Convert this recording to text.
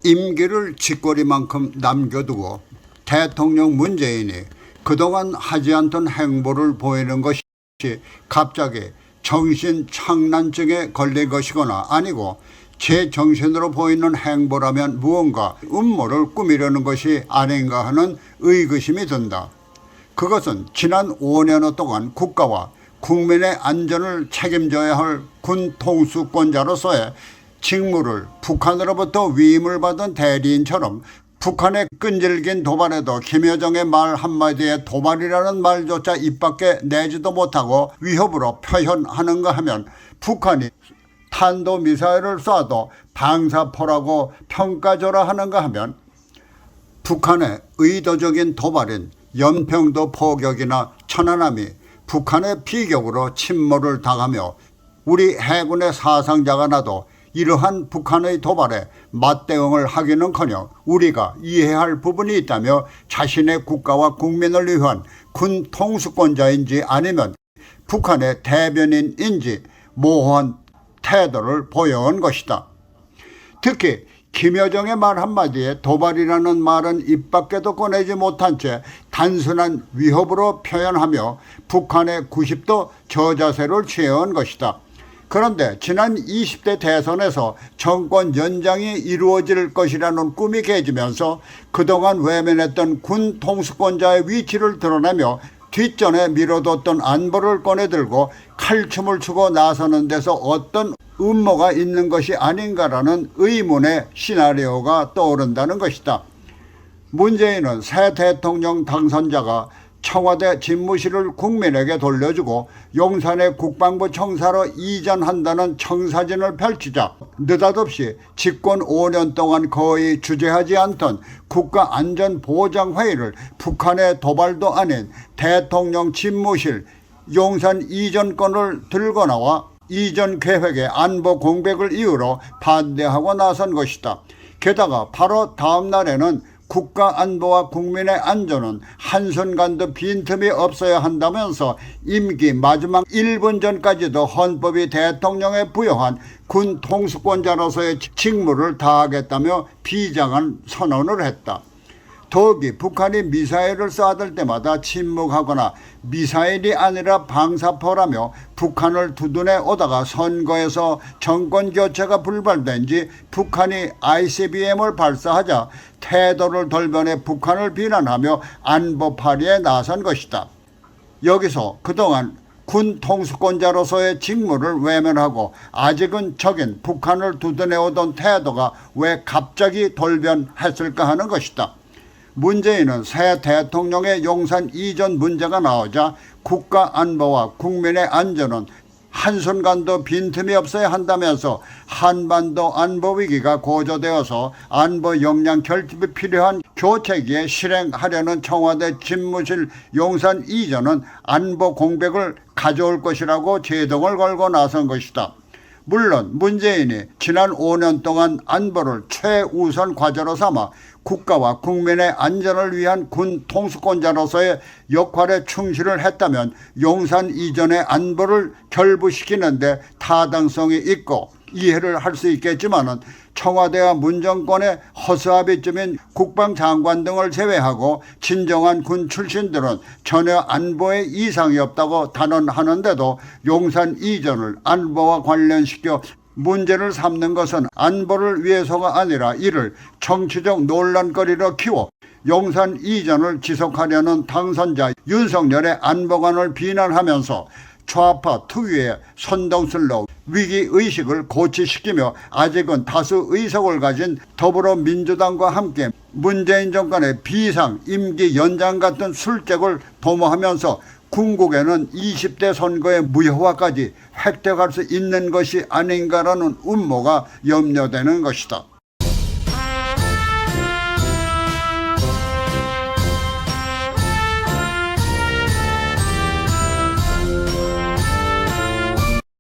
임기를 쥐꼬리만큼 남겨두고 대통령 문재인이 그동안 하지 않던 행보를 보이는 것이 갑자기 정신착란증에 걸린 것이거나 아니고 제 정신으로 보이는 행보라면 무언가 음모를 꾸미려는 것이 아닌가 하는 의구심이 든다. 그것은 지난 5년 동안 국가와 국민의 안전을 책임져야 할 군 통수권자로서의 직무를 북한으로부터 위임을 받은 대리인처럼 북한의 끈질긴 도발에도 김여정의 말 한마디에 도발이라는 말조차 입 밖에 내지도 못하고 위협으로 표현하는가 하면 북한이 탄도미사일을 쏴도 방사포라고 평가줘라 하는가 하면 북한의 의도적인 도발인 연평도 포격이나 천안함이 북한의 비격으로 침몰을 당하며 우리 해군의 사상자가 나도 이러한 북한의 도발에 맞대응을 하기는커녕 우리가 이해할 부분이 있다며 자신의 국가와 국민을 위한 군 통수권자인지 아니면 북한의 대변인인지 모호한 태도를 보여온 것이다. 특히 김여정의 말 한마디에 도발이라는 말은 입 밖에도 꺼내지 못한 채 단순한 위협으로 표현하며 북한의 90도 저자세를 취해온 것이다. 그런데 지난 20대 대선에서 정권 연장이 이루어질 것이라는 꿈이 깨지면서 그동안 외면했던 군 통수권자의 위치를 드러내며 뒷전에 미뤄뒀던 안보를 꺼내들고 칼춤을 추고 나서는 데서 어떤 음모가 있는 것이 아닌가라는 의문의 시나리오가 떠오른다는 것이다. 문재인은 새 대통령 당선자가 청와대 집무실을 국민에게 돌려주고 용산의 국방부 청사로 이전한다는 청사진을 펼치자 느닷없이 집권 5년 동안 거의 주재하지 않던 국가안전보장회의를 북한의 도발도 아닌 대통령 집무실 용산 이전권을 들고 나와 이전 계획의 안보 공백을 이유로 반대하고 나선 것이다. 게다가 바로 다음 날에는 국가 안보와 국민의 안전은 한순간도 빈틈이 없어야 한다면서 임기 마지막 1분 전까지도 헌법이 대통령에 부여한 군 통수권자로서의 직무를 다하겠다며 비장한 선언을 했다. 더욱이 북한이 미사일을 쏴댈 때마다 침묵하거나 미사일이 아니라 방사포라며 북한을 두둔해 오다가 선거에서 정권 교체가 불발된 지 북한이 ICBM을 발사하자 태도를 돌변해 북한을 비난하며 안보 파리에 나선 것이다. 여기서 그동안 군 통수권자로서의 직무를 외면하고 아직은 적인 북한을 두둔해오던 태도가 왜 갑자기 돌변했을까 하는 것이다. 문재인은 새 대통령의 용산 이전 문제가 나오자 국가 안보와 국민의 안전은 한순간도 빈틈이 없어야 한다면서 한반도 안보 위기가 고조되어서 안보 역량 결집이 필요한 교체기에 실행하려는 청와대 집무실 용산 이전은 안보 공백을 가져올 것이라고 제동을 걸고 나선 것이다. 물론 문재인이 지난 5년 동안 안보를 최우선 과제로 삼아 국가와 국민의 안전을 위한 군 통수권자로서의 역할에 충실을 했다면 용산 이전의 안보를 결부시키는데 타당성이 있고 이해를 할 수 있겠지만은 청와대와 문정권의 허수아비쯤인 국방장관 등을 제외하고 진정한 군 출신들은 전혀 안보에 이상이 없다고 단언하는데도 용산 이전을 안보와 관련시켜 문제를 삼는 것은 안보를 위해서가 아니라 이를 정치적 논란거리로 키워 용산 이전을 지속하려는 당선자 윤석열의 안보관을 비난하면서 좌파 특유의 선동술로 위기의식을 고취시키며 아직은 다수 의석을 가진 더불어민주당과 함께 문재인 정권의 비상 임기 연장 같은 술책을 도모하면서 궁극에는 20대 선거의 무효화까지 획득할 수 있는 것이 아닌가라는 음모가 염려되는 것이다.